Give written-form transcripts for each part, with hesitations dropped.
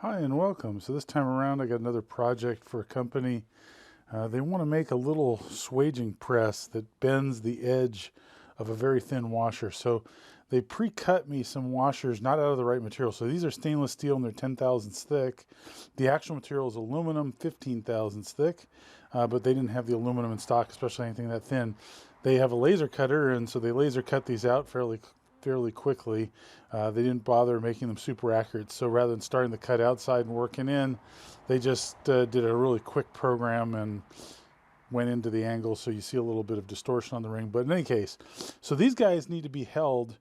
Hi and welcome. So this time around I got another project for a company. They want to make a little swaging press that bends the edge of a very thin washer. So they pre-cut me some washers not out of the right material. So these are stainless steel and they're 10 thousandths thick. The actual material is aluminum 15 thousandths thick, but they didn't have the aluminum in stock, especially anything that thin. They have a laser cutter, and so they laser cut these out fairly quickly. They didn't bother making them super accurate, so rather than starting the cut outside and working in, they just did a really quick program and went into the angle, so you see a little bit of distortion on the ring. But in any case, so these guys need to be held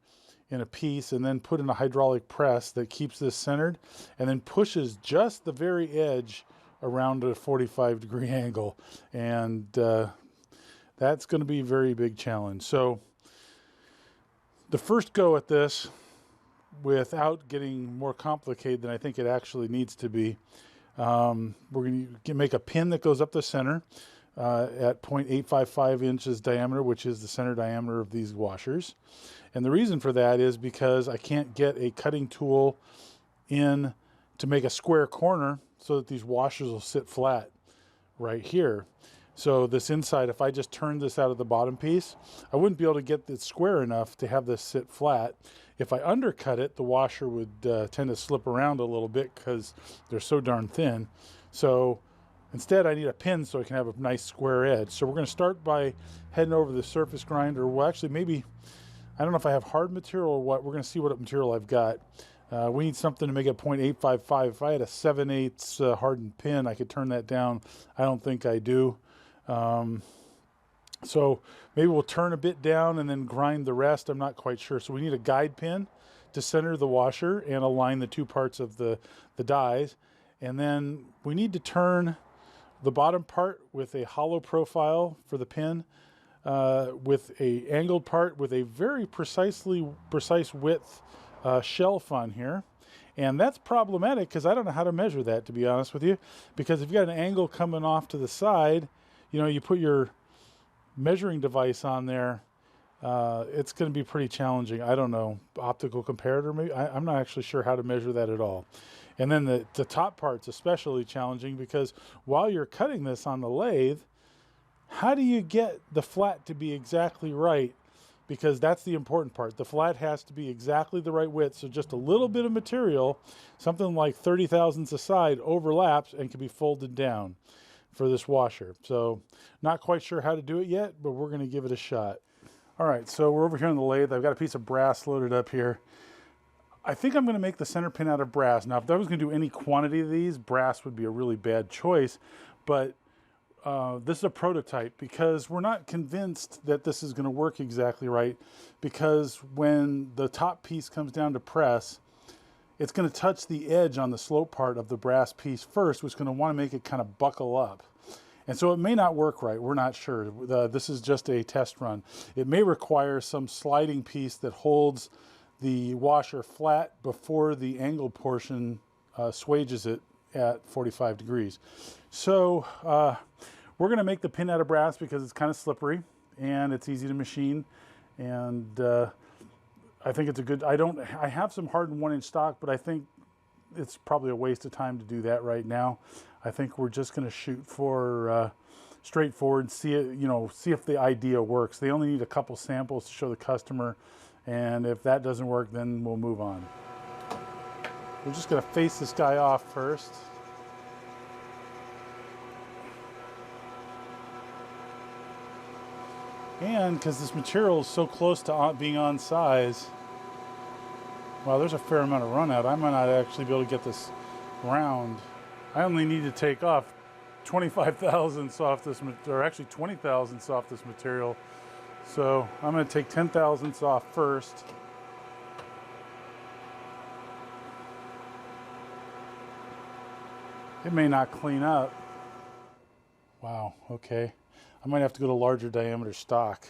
in a piece and then put in a hydraulic press that keeps this centered and then pushes just the very edge around a 45-degree angle, and that's going to be a very big challenge. So the first go at this, without getting more complicated than I think it actually needs to be, we're going to make a pin that goes up the center at 0.855 inches diameter, which is the center diameter of these washers. And the reason for that is because I can't get a cutting tool in to make a square corner so that these washers will sit flat right here. So this inside, if I just turned this out of the bottom piece, I wouldn't be able to get it square enough to have this sit flat. If I undercut it, the washer would tend to slip around a little bit because they're so darn thin. So instead, I need a pin so I can have a nice square edge. So we're going to start by heading over the surface grinder. Well, actually, maybe, I don't know if I have hard material or what. We're going to see what material I've got. We need something to make it 0.855. If I had a 7/8 hardened pin, I could turn that down. I don't think I do. So maybe we'll turn a bit down and then grind the rest. I'm not quite sure. So we need a guide pin to center the washer and align the two parts of the dies. And then we need to turn the bottom part with a hollow profile for the pin, with a angled part with a very precise width shelf on here. And that's problematic because I don't know how to measure that, to be honest with you, because if you've got an angle coming off to the side, you know, you put your measuring device on there, it's going to be pretty challenging. I don't know, optical comparator maybe? I'm not actually sure how to measure that at all. And then the top part's especially challenging because while you're cutting this on the lathe, how do you get the flat to be exactly right? Because that's the important part. The flat has to be exactly the right width, so just a little bit of material, something like 30 thousandths aside, overlaps and can be folded down for this washer. So not quite sure how to do it yet, but we're going to give it a shot. All right, so we're over here on the lathe. I've got a piece of brass loaded up here. I think I'm going to make the center pin out of brass. Now, if I was going to do any quantity of these, brass would be a really bad choice, but this is a prototype because we're not convinced that this is going to work exactly right, because when the top piece comes down to press, it's going to touch the edge on the slope part of the brass piece first, which is going to want to make it kind of buckle up. And so it may not work right. We're not sure. This is just a test run. It may require some sliding piece that holds the washer flat before the angled portion swages it at 45 degrees. So we're going to make the pin out of brass because it's kind of slippery and it's easy to machine. And I think it's a good, I have some hardened 1-inch stock, but I think it's probably a waste of time to do that right now. I think we're just going to shoot for straightforward, see it, you know, see if the idea works. They only need a couple samples to show the customer, and if that doesn't work, then we'll move on. We're just going to face this guy off first. And because this material is so close to being on size, wow, there's a fair amount of run out. I might not actually be able to get this round. I only need to take off 25 thousandths off this, or actually 20 thousandths off this material. So I'm going to take 10 thousandths off first. It may not clean up. Wow, okay. I might have to go to larger diameter stock.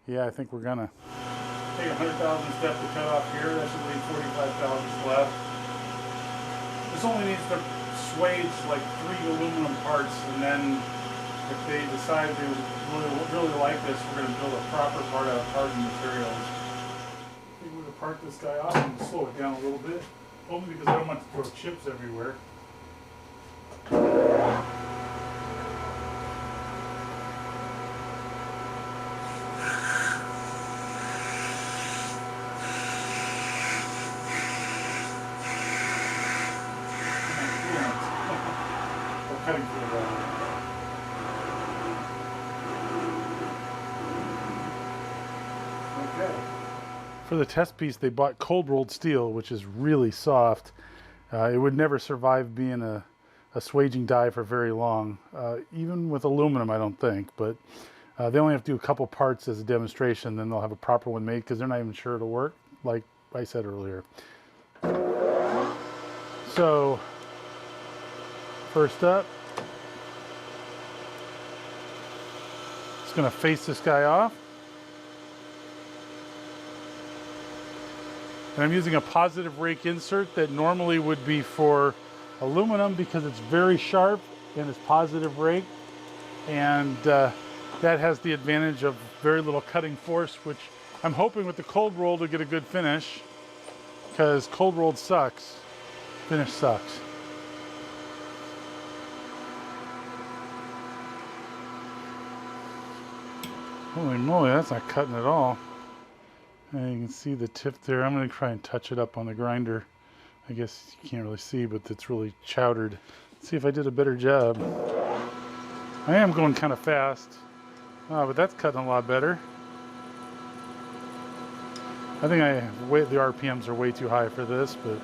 Yeah, I think we're gonna. Take 100 thousandths step to cut off here. That should leave 45 thousandths left. This only needs to swage like 3 aluminum parts, and then if they decide they really like this, we're going to build a proper part out of hardened materials. I think we're going to part this guy off and slow it down a little bit. Only because I don't want to throw chips everywhere. Cutting for the ball. Okay. For the test piece, they bought cold rolled steel, which is really soft. It would never survive being a swaging die for very long, even with aluminum, I don't think. But they only have to do a couple parts as a demonstration, then they'll have a proper one made because they're not even sure it'll work, like I said earlier. So, first up, just going to face this guy off. And I'm using a positive rake insert that normally would be for aluminum because it's very sharp and it's positive rake. And that has the advantage of very little cutting force, which I'm hoping with the cold roll to get a good finish, because cold rolled sucks. Finish sucks. Holy moly, that's not cutting at all. And you can see the tip there. I'm going to try and touch it up on the grinder. I guess you can't really see, but it's really chowdered. Let's see if I did a better job. I am going kind of fast, but that's cutting a lot better. I think the RPMs are way too high for this, but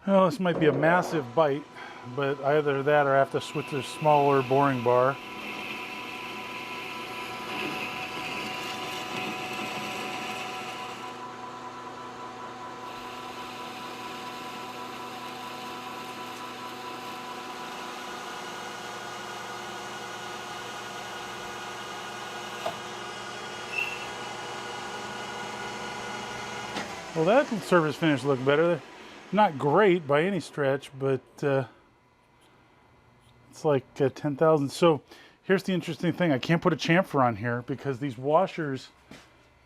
well, this might be a massive bite, but either that or I have to switch to a smaller boring bar. Well, that surface finish looked better. Not great by any stretch, but it's like 10,000. So here's the interesting thing. I can't put a chamfer on here because these washers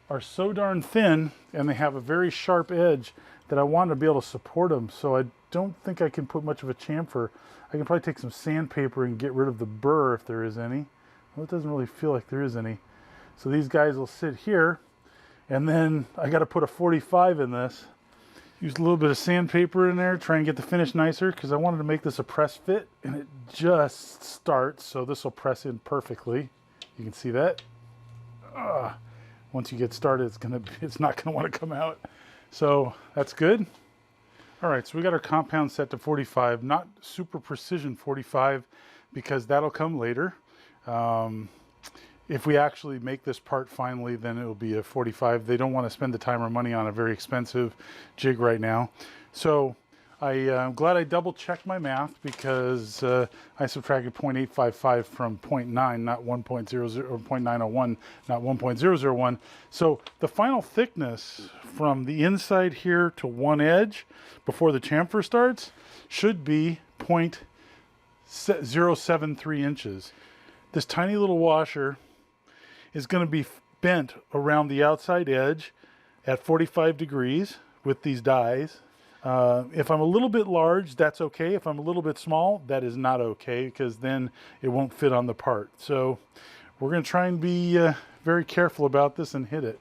are so darn thin and they have a very sharp edge that I want to be able to support them. So I don't think I can put much of a chamfer. I can probably take some sandpaper and get rid of the burr if there is any. Well, it doesn't really feel like there is any. So these guys will sit here. And then I got to put a 45 in this. Use a little bit of sandpaper in there, try and get the finish nicer because I wanted to make this a press fit and it just starts. So this will press in perfectly. You can see that. Once you get started, it's not gonna want to come out. So that's good. All right, so we got our compound set to 45, not super precision 45 because that'll come later. If we actually make this part finally, then it'll be a 45. They don't want to spend the time or money on a very expensive jig right now. So I'm glad I double checked my math because I subtracted 0.855 from 0.9, not 1.00 or 0.901, not 1.001. So the final thickness from the inside here to one edge before the chamfer starts should be 0.073 inches. This tiny little washer is going to be bent around the outside edge at 45 degrees with these dies. If I'm a little bit large, that's okay. If I'm a little bit small, that is not okay because then it won't fit on the part. So we're going to try and be very careful about this and hit it.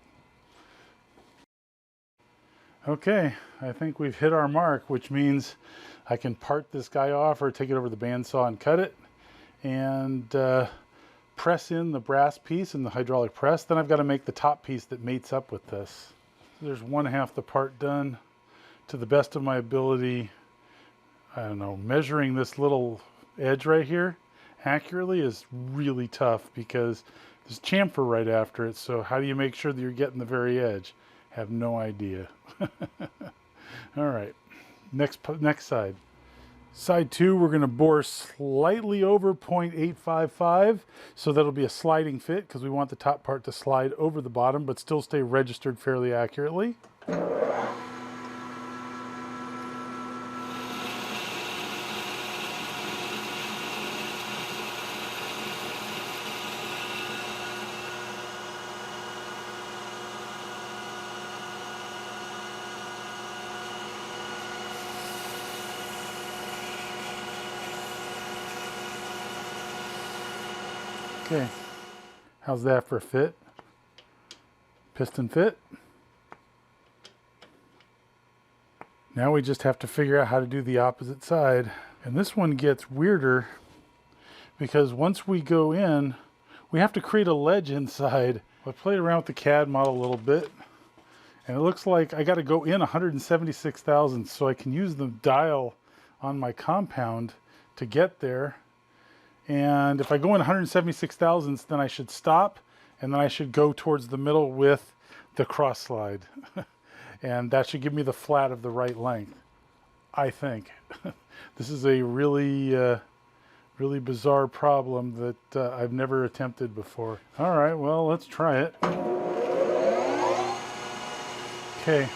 Okay, I think we've hit our mark, which means I can part this guy off or take it over the bandsaw and cut it. And press in the brass piece and the hydraulic press. Then I've got to make the top piece that mates up with this. There's one half the part done to the best of my ability. I don't know, measuring this little edge right here accurately is really tough because there's chamfer right after it. So how do you make sure that you're getting the very edge? Have no idea. All right, next side. Side 2, we're going to bore slightly over 0.855, so that'll be a sliding fit because we want the top part to slide over the bottom but still stay registered fairly accurately. Okay, how's that for a fit? Piston fit. Now we just have to figure out how to do the opposite side. And this one gets weirder because once we go in, we have to create a ledge inside. I played around with the CAD model a little bit, and it looks like I got to go in 176 thousandths so I can use the dial on my compound to get there. And if I go in 176 thousandths, then I should stop, and then I should go towards the middle with the cross slide. And that should give me the flat of the right length, I think. This is a really, really bizarre problem that I've never attempted before. All right, well, let's try it. Okay,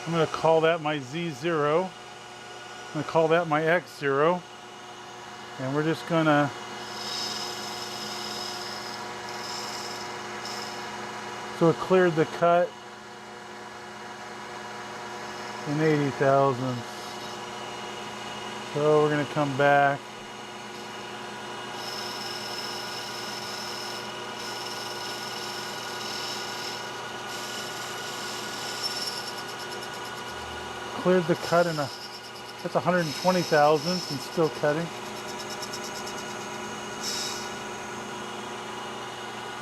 I'm gonna call that my Z0. I'm gonna call that my X0. And we're just gonna so it cleared the cut in 80 thousandths. So we're gonna come back. Cleared the cut in that's 120 thousandths and still cutting.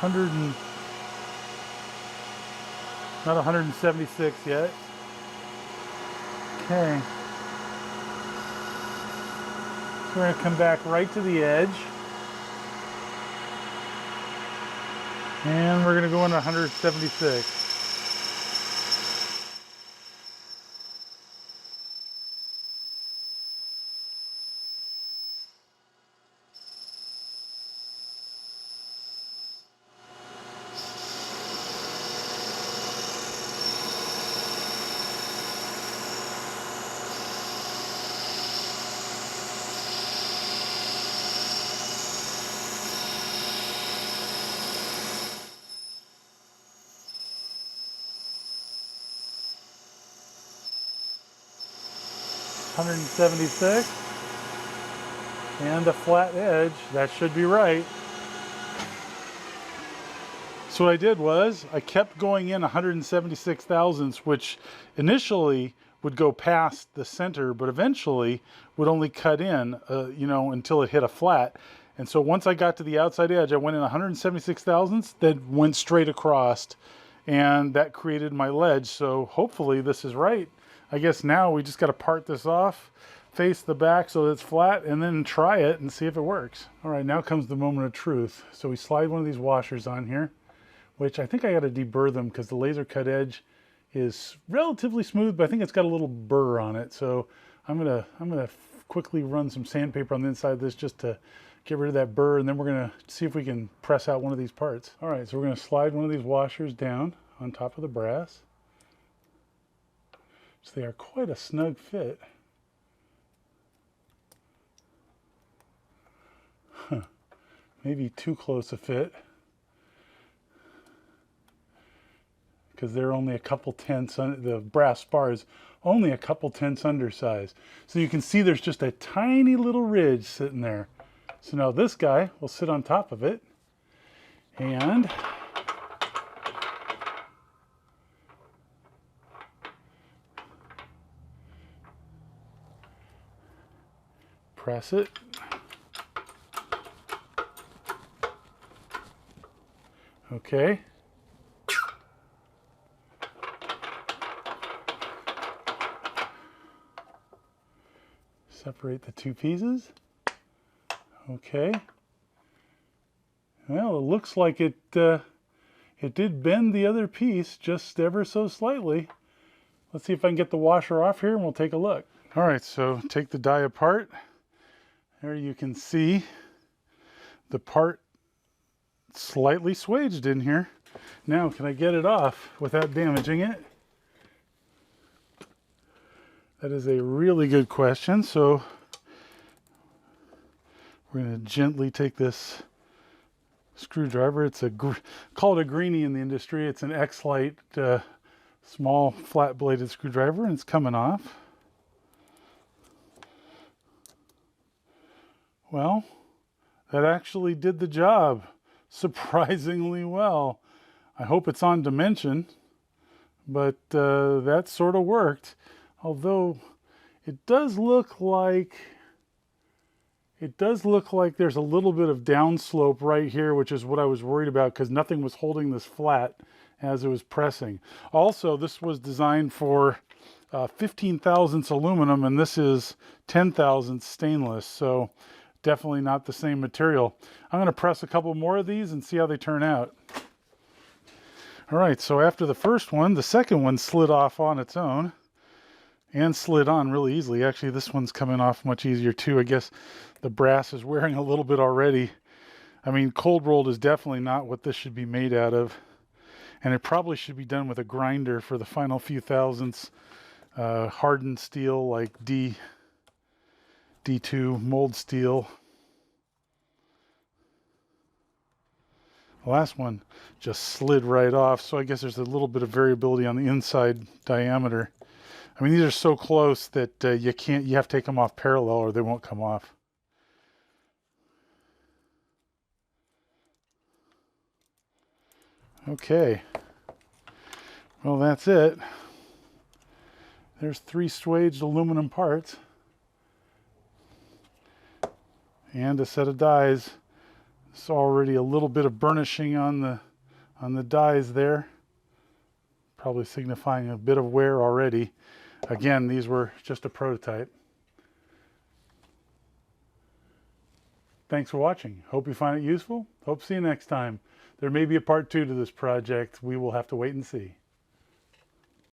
100 and not 176 yet. Okay. So we're going to come back right to the edge. And we're going to go into 176. $176 and a flat edge. That should be right. So what I did was I kept going in 176 thousandths, which initially would go past the center, but eventually would only cut in, you know, until it hit a flat. And so once I got to the outside edge, I went in 176 thousandths, then went straight across, and that created my ledge. So hopefully this is right. I guess now we just got to part this off, face the back so it's flat, and then try it and see if it works. All right, now comes the moment of truth. So we slide one of these washers on here, which I think I got to deburr them because the laser cut edge is relatively smooth, but I think it's got a little burr on it. So I'm gonna quickly run some sandpaper on the inside of this just to get rid of that burr, and then we're gonna see if we can press out one of these parts. All right, so we're gonna slide one of these washers down on top of the brass. So they are quite a snug fit. Huh. Maybe too close a fit, because they're only a couple tenths, the brass spar is only a couple tenths undersized. So you can see there's just a tiny little ridge sitting there. So now this guy will sit on top of it and press it. Okay. Separate the two pieces. Okay. Well, it looks like it did bend the other piece just ever so slightly. Let's see if I can get the washer off here and we'll take a look. All right, so take the die apart. There you can see the part slightly swaged in here. Now, can I get it off without damaging it? That is a really good question. So we're going to gently take this screwdriver. It's called a greenie in the industry. It's an X-Lite small flat bladed screwdriver, and it's coming off. Well, that actually did the job. surprisingly well. I hope it's on dimension, but that sort of worked. Although it does look like there's a little bit of downslope right here, which is what I was worried about because nothing was holding this flat as it was pressing. Also, this was designed for 15 thousandths aluminum, and this is 10 thousandths stainless, so definitely not the same material. I'm going to press a couple more of these and see how they turn out. All right, so after the first one, the second one slid off on its own and slid on really easily. Actually, this one's coming off much easier too. I guess the brass is wearing a little bit already. I mean, cold rolled is definitely not what this should be made out of. And it probably should be done with a grinder for the final few thousandths. Hardened steel like D2 mold steel. The last one just slid right off, so I guess there's a little bit of variability on the inside diameter. I mean, these are so close that you have to take them off parallel or they won't come off. Okay, well, that's it. There's 3 swaged aluminum parts and a set of dies. There's already a little bit of burnishing on the dies there, probably signifying a bit of wear already. Again, these were just a prototype. Thanks for watching. Hope you find it useful. Hope to see you next time. There may be a part 2 to this project. We will have to wait and see.